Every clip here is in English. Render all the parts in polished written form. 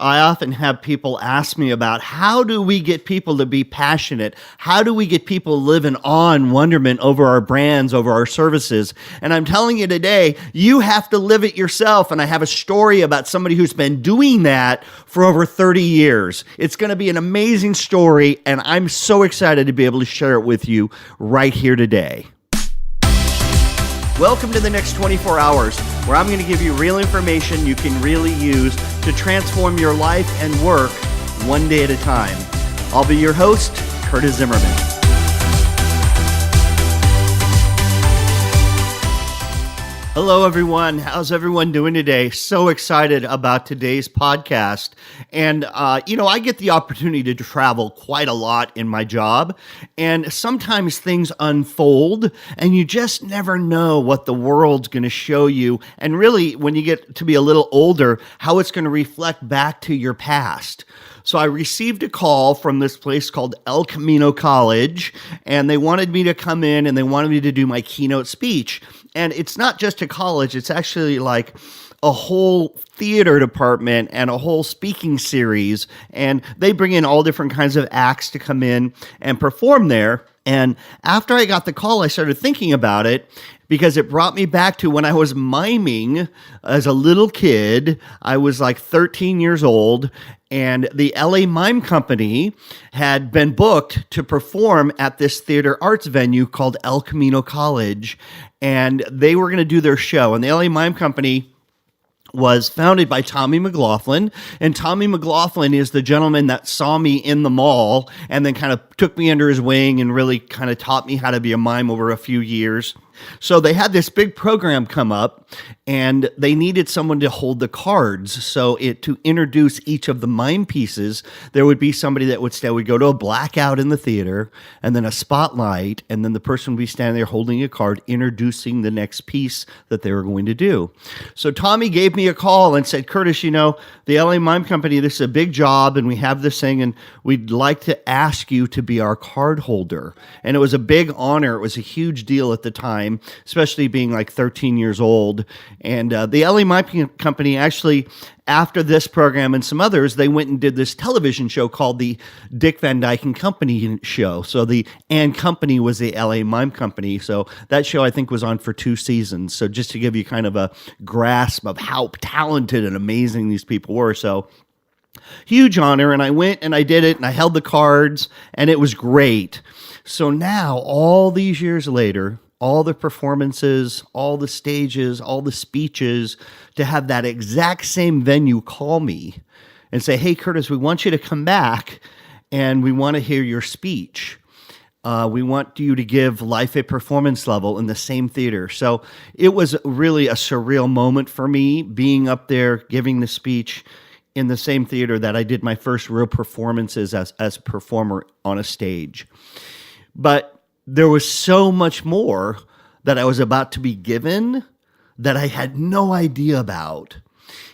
I often have people ask me about how do we get people to be passionate? How do we get people to live in awe and wonderment over our brands, over our services? And I'm telling you today, you have to live it yourself. And I have a story about somebody who's been doing that for over 30 years. It's going to be an amazing story, and I'm so excited to be able to share it with you right here today. Welcome to the next 24 hours, where I'm going to give you real information you can really use to transform your life and work one day at a time. I'll be your host, Curtis Zimmerman. Hello, everyone. How's everyone doing today? So excited about today's podcast. And, I get the opportunity to travel quite a lot in my job. And sometimes things unfold and you just never know what the world's going to show you. And really, when you get to be a little older, how it's going to reflect back to your past. So I received a call from this place called El Camino College, and they wanted me to come in and they wanted me to do my keynote speech. And it's not just a college, it's actually like a whole theater department and a whole speaking series. And they bring in all different kinds of acts to come in and perform there. And after I got the call, I started thinking about it because it brought me back to when I was miming as a little kid. I was like 13 years old, and the LA Mime Company had been booked to perform at this theater arts venue called El Camino College, and they were going to do their show. And the LA Mime Company was founded by Tommy McLaughlin, and Tommy McLaughlin is the gentleman that saw me in the mall and then kind of took me under his wing and really kind of taught me how to be a mime over a few years. So they had this big program come up, and they needed someone to hold the cards. So to introduce each of the mime pieces, there would be somebody that would go to a blackout in the theater, and then a spotlight, and then the person would be standing there holding a card, introducing the next piece that they were going to do. So Tommy gave me a call and said, Curtis, the LA Mime Company, this is a big job, and we have this thing, and we'd like to ask you to be our card holder. And it was a big honor. It was a huge deal at the time, especially being like 13 years old. And the LA Mime Company actually, after this program and some others, they went and did this television show called the Dick Van Dyke and Company show. So the and Company was the LA Mime Company. So that show, I think, was on for 2 seasons. So just to give you kind of a grasp of how talented and amazing these people were. So huge honor. And I went and I did it, and I held the cards, and it was great. So now, all these years later, all the performances, all the stages, all the speeches, to have that exact same venue call me and say, hey, Curtis, we want you to come back and we want to hear your speech. We want you to give life a performance level in the same theater. So it was really a surreal moment for me being up there giving the speech in the same theater that I did my first real performances as a performer on a stage. But there was so much more that I was about to be given that I had no idea about.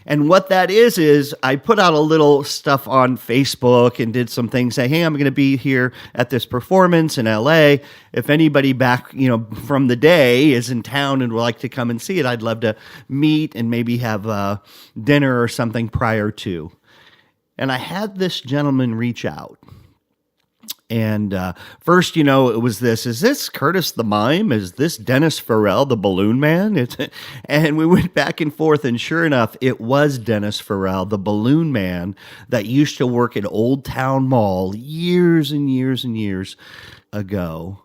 And what that is I put out a little stuff on Facebook and did some things saying, hey, I'm going to be here at this performance in LA. If anybody back, from the day is in town and would like to come and see it, I'd love to meet and maybe have dinner or something prior to. And I had this gentleman reach out. And first, it was is this Curtis the Mime? Is this Dennis Forel, the Balloon Man? And we went back and forth, and sure enough, it was Dennis Forel, the Balloon Man, that used to work at Old Town Mall years and years and years ago.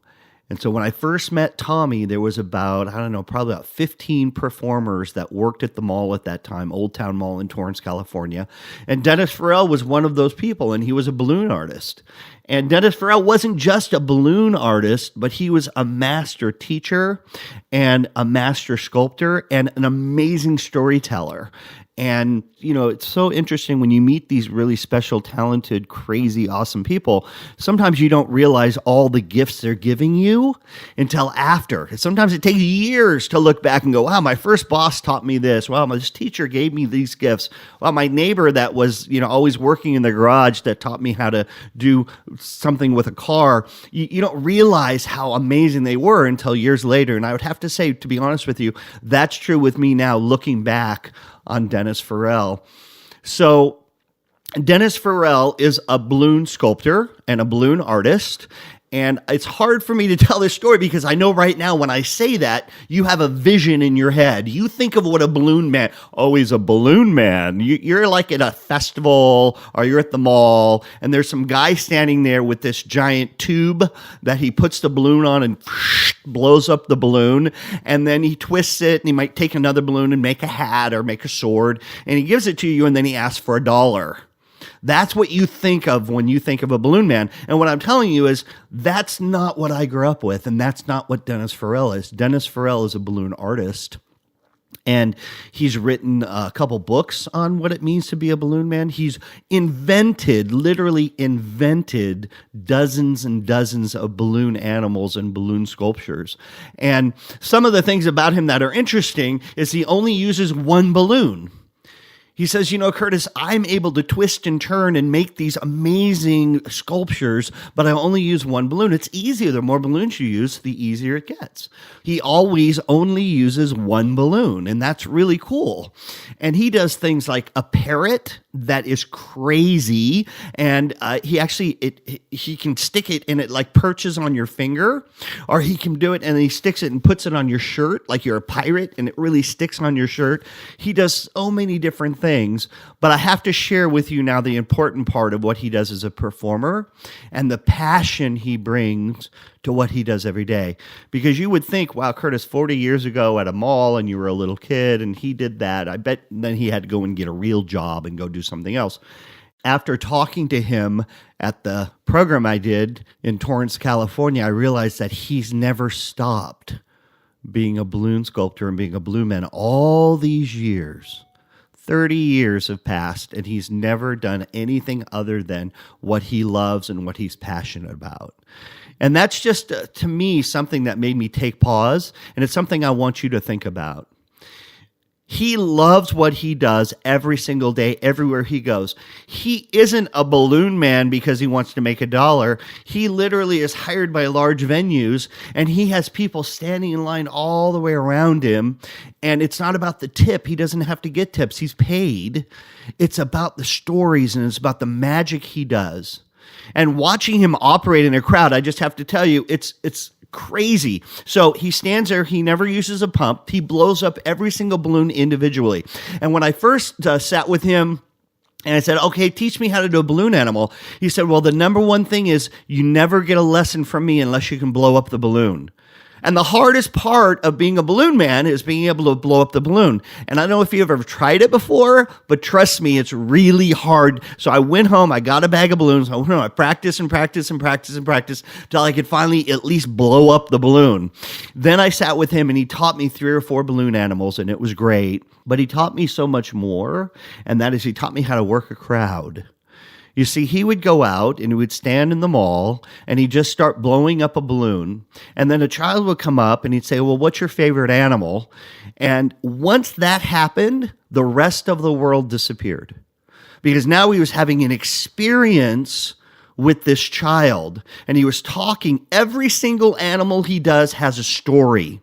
And so when I first met Tommy, there was about, probably about 15 performers that worked at the mall at that time, Old Town Mall in Torrance, California. And Dennis Forel was one of those people, and he was a balloon artist. And Dennis Forel wasn't just a balloon artist, but he was a master teacher and a master sculptor and an amazing storyteller. And, it's so interesting when you meet these really special, talented, crazy, awesome people. Sometimes you don't realize all the gifts they're giving you until after. Sometimes it takes years to look back and go, wow, my first boss taught me this. Wow, this teacher gave me these gifts. Wow, my neighbor that was, always working in the garage that taught me how to do something with a car. You don't realize how amazing they were until years later. And I would have to say, to be honest with you, that's true with me now, looking back on Dennis Forel. So Dennis Forel is a balloon sculptor and a balloon artist. And it's hard for me to tell this story because I know right now when I say that, you have a vision in your head. You think of what a balloon man, oh, he's a balloon man. You're like at a festival or you're at the mall and there's some guy standing there with this giant tube that he puts the balloon on and blows up the balloon. And then he twists it and he might take another balloon and make a hat or make a sword. And he gives it to you and then he asks for $1. That's what you think of when you think of a balloon man. And what I'm telling you is that's not what I grew up with, and that's not what Dennis Forel is. Dennis Forel is a balloon artist, and he's written a couple books on what it means to be a balloon man. He's literally invented dozens and dozens of balloon animals and balloon sculptures. And some of the things about him that are interesting is he only uses one balloon. He says, Curtis, I'm able to twist and turn and make these amazing sculptures, but I only use one balloon. It's easier. The more balloons you use, the easier it gets. He always only uses one balloon, and that's really cool. And he does things like a parrot that is crazy, and he can stick it and it like perches on your finger, or he can do it and he sticks it and puts it on your shirt like you're a pirate and it really sticks on your shirt. He does so many different things, but I have to share with you now the important part of what he does as a performer and the passion he brings to what he does every day. Because you would think, wow, Curtis, 40 years ago at a mall and you were a little kid and he did that. I bet then he had to go and get a real job and go do something else. After talking to him at the program I did in Torrance, California, I realized that he's never stopped being a balloon sculptor and being a balloon man all these years. 30 years have passed, and he's never done anything other than what he loves and what he's passionate about. And that's just, to me, something that made me take pause, and it's something I want you to think about. He loves what he does every single day, everywhere he goes. He isn't a balloon man because he wants to make $1. He literally is hired by large venues, and he has people standing in line all the way around him. And it's not about the tip. He doesn't have to get tips. He's paid. It's about the stories, and it's about the magic he does. And watching him operate in a crowd, I just have to tell you, it's crazy. So he stands there. He never uses a pump. He blows up every single balloon individually. And when I first sat with him and I said, okay, teach me how to do a balloon animal, he said, well, the number one thing is you never get a lesson from me unless you can blow up the balloon. And the hardest part of being a balloon man is being able to blow up the balloon. And I don't know if you've ever tried it before, but trust me, it's really hard. So I went home, I got a bag of balloons. I went home, I practiced till I could finally at least blow up the balloon. Then I sat with him and he taught me 3 or 4 balloon animals, and it was great. But he taught me so much more, and that is he taught me how to work a crowd. You see, he would go out and he would stand in the mall and he'd just start blowing up a balloon. And then a child would come up and he'd say, well, what's your favorite animal? And once that happened, the rest of the world disappeared. Because now he was having an experience with this child. And he was talking. Every single animal he does has a story.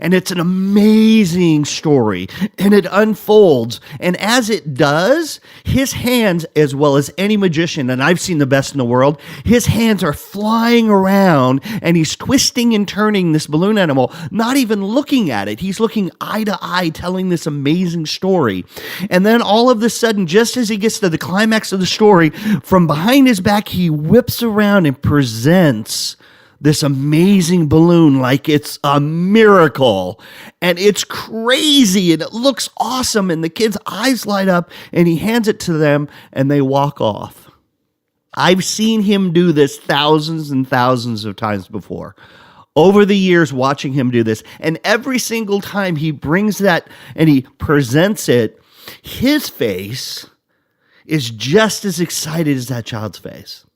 And it's an amazing story, and it unfolds. And as it does, his hands, as well as any magician, and I've seen the best in the world, his hands are flying around, and he's twisting and turning this balloon animal, not even looking at it. He's looking eye to eye, telling this amazing story. And then all of a sudden, just as he gets to the climax of the story, from behind his back, he whips around and presents this amazing balloon like it's a miracle. And it's crazy and it looks awesome. And the kids' eyes light up and he hands it to them and they walk off. I've seen him do this thousands and thousands of times before. Over the years watching him do this. And every single time he brings that and he presents it, his face is just as excited as that child's face.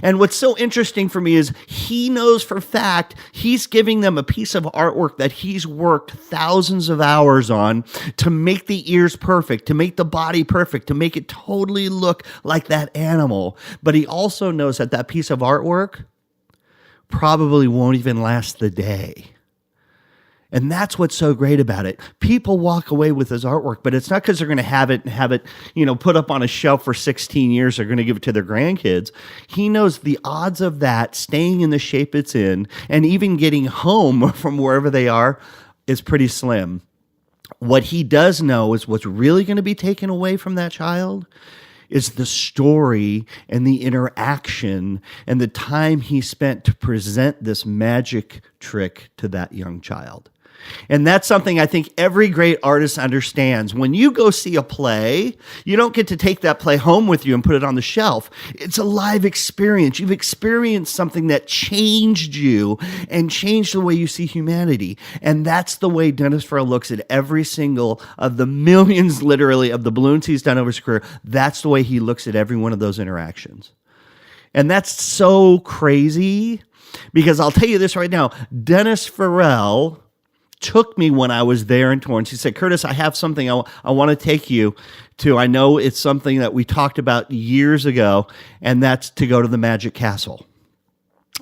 And what's so interesting for me is he knows for a fact he's giving them a piece of artwork that he's worked thousands of hours on to make the ears perfect, to make the body perfect, to make it totally look like that animal. But he also knows that that piece of artwork probably won't even last the day. And that's what's so great about it. People walk away with his artwork, but it's not because they're going to have it, put up on a shelf for 16 years. They're going to give it to their grandkids. He knows the odds of that staying in the shape it's in and even getting home from wherever they are is pretty slim. What he does know is what's really going to be taken away from that child is the story and the interaction and the time he spent to present this magic trick to that young child. And that's something I think every great artist understands. When you go see a play, you don't get to take that play home with you and put it on the shelf. It's a live experience. You've experienced something that changed you and changed the way you see humanity. And that's the way Dennis Forel looks at every single of the millions, literally, of the balloons he's done over his career. That's the way he looks at every one of those interactions. And that's so crazy because I'll tell you this right now, Dennis Forel took me when I was there in Torrance. He said, Curtis, I have something I want to take you to. I know it's something that we talked about years ago, and that's to go to the Magic Castle.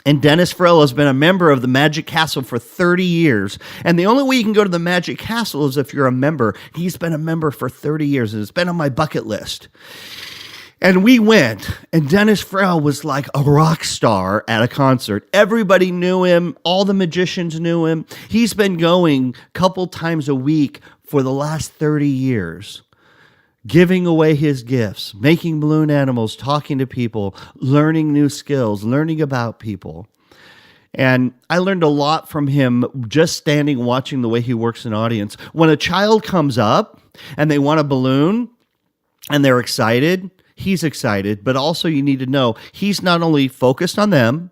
And Dennis Forel has been a member of the Magic Castle for 30 years. And the only way you can go to the Magic Castle is if you're a member. He's been a member for 30 years, and it's been on my bucket list. And we went, and Dennis Forel was like a rock star at a concert. Everybody knew him. All the magicians knew him. He's been going a couple times a week for the last 30 years, giving away his gifts, making balloon animals, talking to people, learning new skills, learning about people. And I learned a lot from him just standing watching the way he works an audience. When a child comes up and they want a balloon and they're excited, he's excited, but also you need to know he's not only focused on them.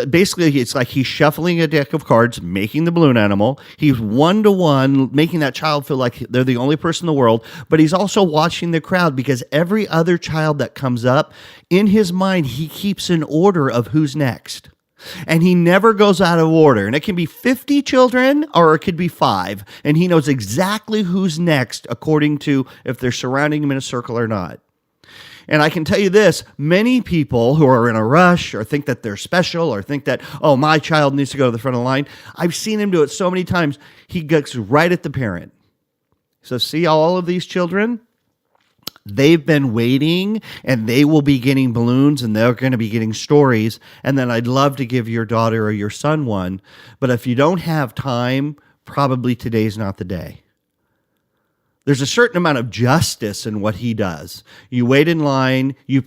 Basically, it's like he's shuffling a deck of cards, making the balloon animal. He's one-to-one, making that child feel like they're the only person in the world, but he's also watching the crowd because every other child that comes up, in his mind, he keeps an order of who's next. And he never goes out of order. And it can be 50 children or it could be 5. And he knows exactly who's next according to if they're surrounding him in a circle or not. And I can tell you this, many people who are in a rush or think that they're special or think that, oh, my child needs to go to the front of the line. I've seen him do it so many times. He gets right at the parent. So see all of these children? They've been waiting and they will be getting balloons and they're going to be getting stories. And then I'd love to give your daughter or your son one. But if you don't have time, probably today's not the day. There's a certain amount of justice in what he does. You wait in line, you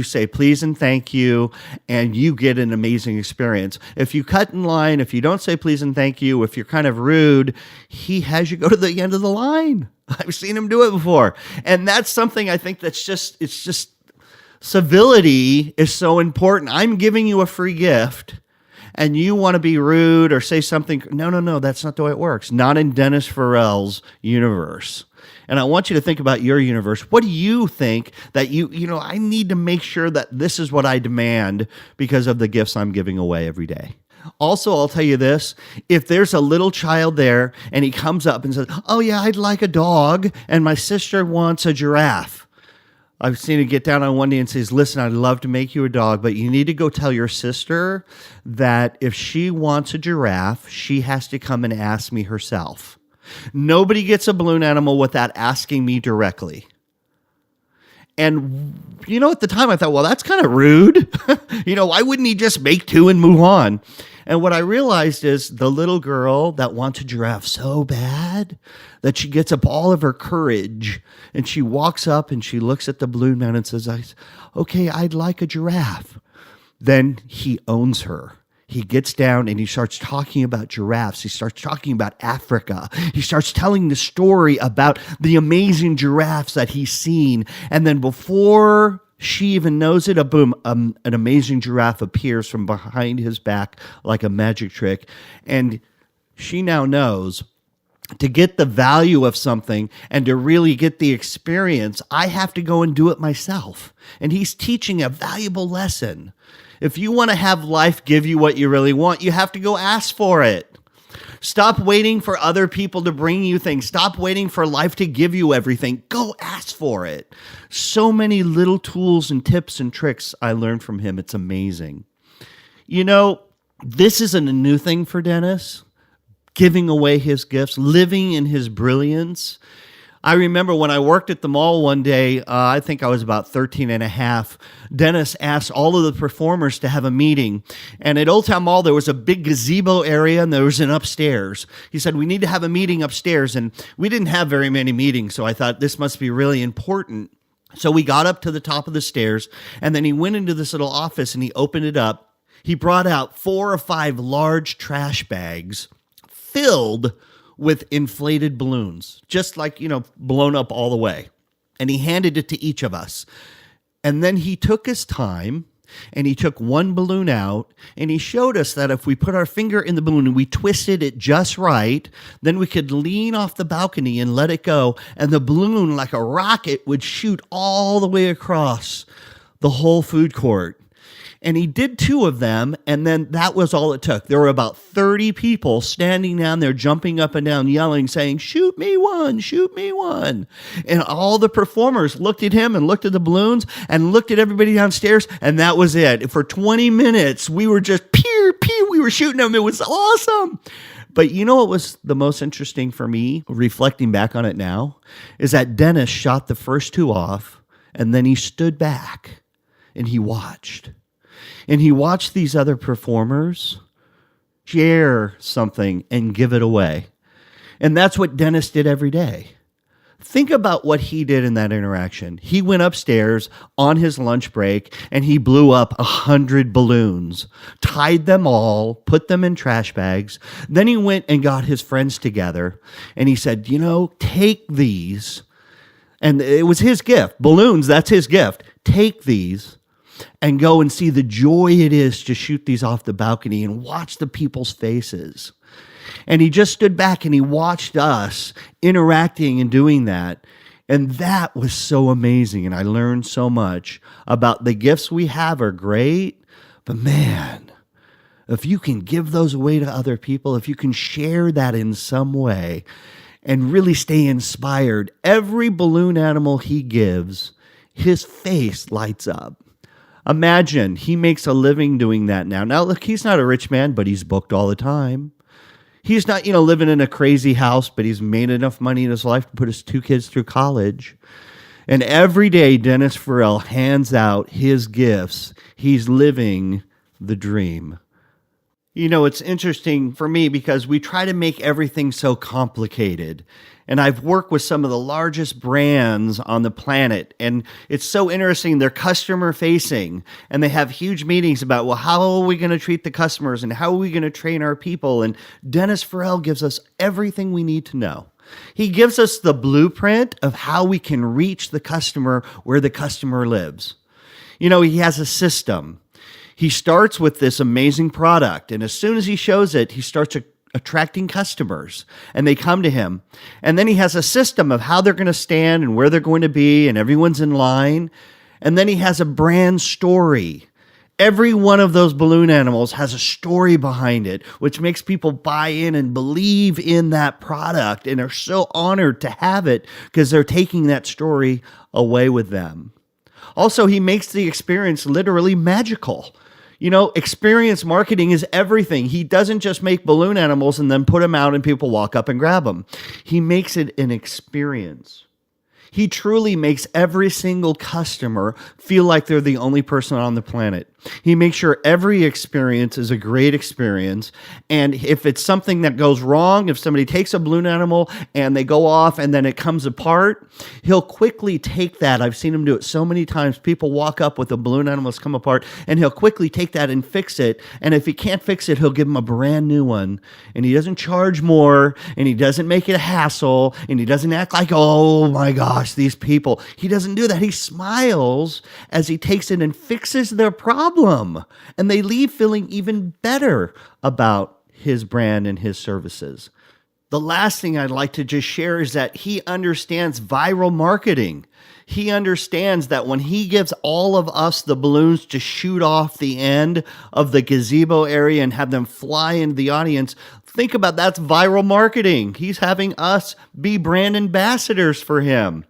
say please and thank you, and you get an amazing experience. If you cut in line, if you don't say please and thank you, if you're kind of rude, he has you go to the end of the line. I've seen him do it before. And that's something I think it's just civility is so important. I'm giving you a free gift and you want to be rude or say something. No, that's not the way it works. Not in Dennis Forel's universe. And I want you to think about your universe. What do you think that I need to make sure that this is what I demand because of the gifts I'm giving away every day? Also, I'll tell you this, if there's a little child there and he comes up and says, oh yeah, I'd like a dog and my sister wants a giraffe. I've seen him get down on one knee and says, listen, I'd love to make you a dog, but you need to go tell your sister that if she wants a giraffe, she has to come and ask me herself. Nobody gets a balloon animal without asking me directly. And, at the time I thought, well, that's kind of rude. Why wouldn't he just make 2 and move on? And what I realized is the little girl that wants a giraffe so bad that she gets up all of her courage and she walks up and she looks at the balloon man and says, okay, I'd like a giraffe. Then he owns her. He gets down and he starts talking about giraffes. He starts talking about Africa. He starts telling the story about the amazing giraffes that he's seen. And then before she even knows it, an amazing giraffe appears from behind his back like a magic trick. And she now knows to get the value of something and to really get the experience, I have to go and do it myself. And he's teaching a valuable lesson. If you want to have life give you what you really want, you have to go ask for it. Stop waiting for other people to bring you things. Stop waiting for life to give you everything. Go ask for it. So many little tools and tips and tricks I learned from him. It's amazing. This isn't a new thing for Dennis. giving away his gifts, living in his brilliance. I remember when I worked at the mall one day, I think I was about 13 and a half, Dennis asked all of the performers to have a meeting. And at Old Town Mall, there was a big gazebo area and there was an upstairs. He said, we need to have a meeting upstairs. And we didn't have very many meetings, so I thought this must be really important. So we got up to the top of the stairs, and then he went into this little office and he opened it up. He brought out 4 or 5 large trash bags filled with inflated balloons, just like, blown up all the way. And he handed it to each of us. And then he took his time and he took one balloon out and he showed us that if we put our finger in the balloon and we twisted it just right, then we could lean off the balcony and let it go. And the balloon, like a rocket, would shoot all the way across the whole food court. And he did 2 of them, and then that was all it took. There were about 30 people standing down there, jumping up and down, yelling, saying, shoot me one, shoot me one. And all the performers looked at him and looked at the balloons and looked at everybody downstairs, and that was it. For 20 minutes, we were just pew, pew, we were shooting them. It was awesome. But you know what was the most interesting for me, reflecting back on it now, is that Dennis shot the first 2 off, and then he stood back, and he watched. And he watched these other performers share something and give it away. And that's what Dennis did every day. Think about what he did in that interaction. He went upstairs on his lunch break and he blew up 100 balloons, tied them all, put them in trash bags. Then he went and got his friends together and he said, take these. And it was his gift. Balloons, that's his gift. Take these and go and see the joy it is to shoot these off the balcony and watch the people's faces. And he just stood back and he watched us interacting and doing that. And that was so amazing. And I learned so much about the gifts we have are great, but man, if you can give those away to other people, if you can share that in some way and really stay inspired, every balloon animal he gives, his face lights up. Imagine he makes a living doing that now. Now, look, he's not a rich man, but he's booked all the time. He's not, living in a crazy house, but he's made enough money in his life to put his 2 kids through college. And every day, Dennis Forel hands out his gifts. He's living the dream. It's interesting for me because we try to make everything so complicated. And I've worked with some of the largest brands on the planet. And it's so interesting. They're customer facing and they have huge meetings about, well, how are we going to treat the customers and how are we going to train our people? And Dennis Forel gives us everything we need to know. He gives us the blueprint of how we can reach the customer where the customer lives. He has a system. He starts with this amazing product. And as soon as he shows it, he starts attracting customers and they come to him. And then he has a system of how they're going to stand and where they're going to be and everyone's in line. And then he has a brand story. Every one of those balloon animals has a story behind it, which makes people buy in and believe in that product and are so honored to have it because they're taking that story away with them. Also, he makes the experience literally magical. Experience marketing is everything. He doesn't just make balloon animals and then put them out and people walk up and grab them. He makes it an experience. He truly makes every single customer feel like they're the only person on the planet. He makes sure every experience is a great experience. And if it's something that goes wrong, if somebody takes a balloon animal and they go off and then it comes apart, he'll quickly take that. I've seen him do it so many times. People walk up with a balloon animal that's come apart and he'll quickly take that and fix it. And if he can't fix it, he'll give them a brand new one. And he doesn't charge more and he doesn't make it a hassle and he doesn't act like, oh my gosh, these people. He doesn't do that. He smiles as he takes it and fixes their problem. And they leave feeling even better about his brand and his services. The last thing I'd like to just share is that he understands viral marketing. He understands that when he gives all of us the balloons to shoot off the end of the gazebo area and have them fly into the audience, think about that's viral marketing. He's having us be brand ambassadors for him.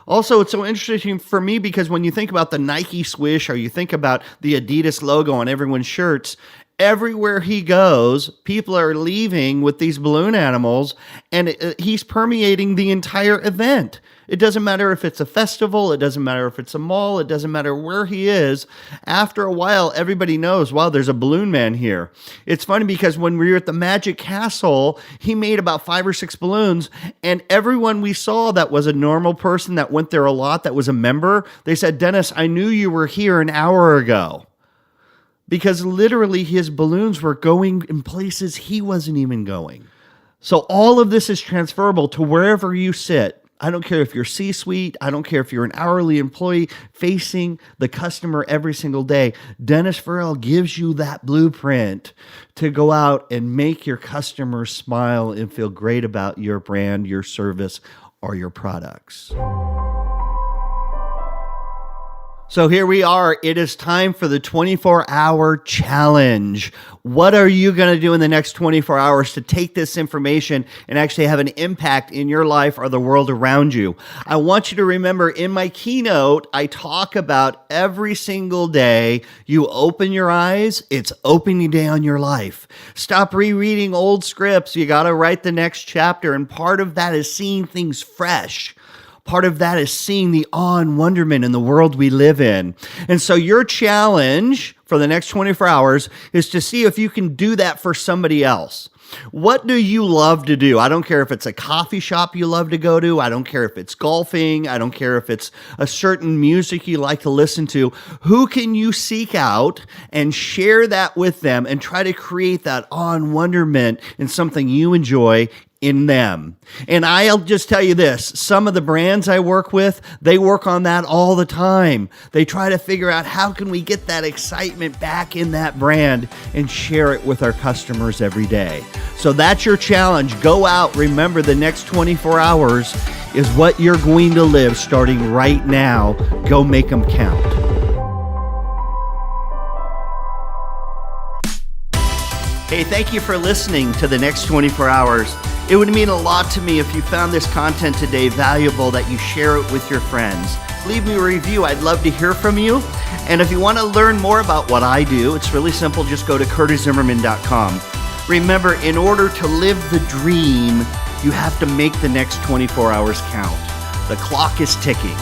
Also, it's so interesting for me because when you think about the Nike swish or you think about the Adidas logo on everyone's shirts, everywhere he goes, people are leaving with these balloon animals, and he's permeating the entire event. It doesn't matter if it's a festival. It doesn't matter if it's a mall. It doesn't matter where he is. After a while, everybody knows, wow, there's a balloon man here. It's funny because when we were at the Magic Castle, he made about 5 or 6 balloons, and everyone we saw that was a normal person that went there a lot, that was a member, they said, Dennis, I knew you were here an hour ago. Because literally his balloons were going in places he wasn't even going. So all of this is transferable to wherever you sit. I don't care if you're C-suite. I don't care if you're an hourly employee facing the customer every single day. Dennis Forel gives you that blueprint to go out and make your customers smile and feel great about your brand, your service, or your products. So here we are. It is time for the 24-hour challenge. What are you going to do in the next 24 hours to take this information and actually have an impact in your life or the world around you? I want you to remember in my keynote, I talk about every single day you open your eyes, it's opening day on your life. Stop rereading old scripts. You got to write the next chapter. And part of that is seeing things fresh. Part of that is seeing the awe and wonderment in the world we live in. And so your challenge for the next 24 hours is to see if you can do that for somebody else. What do you love to do? I don't care if it's a coffee shop you love to go to. I don't care if it's golfing. I don't care if it's a certain music you like to listen to. Who can you seek out and share that with them and try to create that awe and wonderment in something you enjoy in them? And I'll just tell you this, some of the brands I work with, they work on that all the time. They try to figure out how can we get that excitement back in that brand and share it with our customers every day. So that's your challenge. Go out. Remember, the next 24 hours is what you're going to live starting right now. Go make them count. Hey, thank you for listening to the next 24 hours. It would mean a lot to me if you found this content today valuable, that you share it with your friends. Leave me a review. I'd love to hear from you. And if you want to learn more about what I do, it's really simple. Just go to curtiszimmerman.com. Remember, in order to live the dream, you have to make the next 24 hours count. The clock is ticking.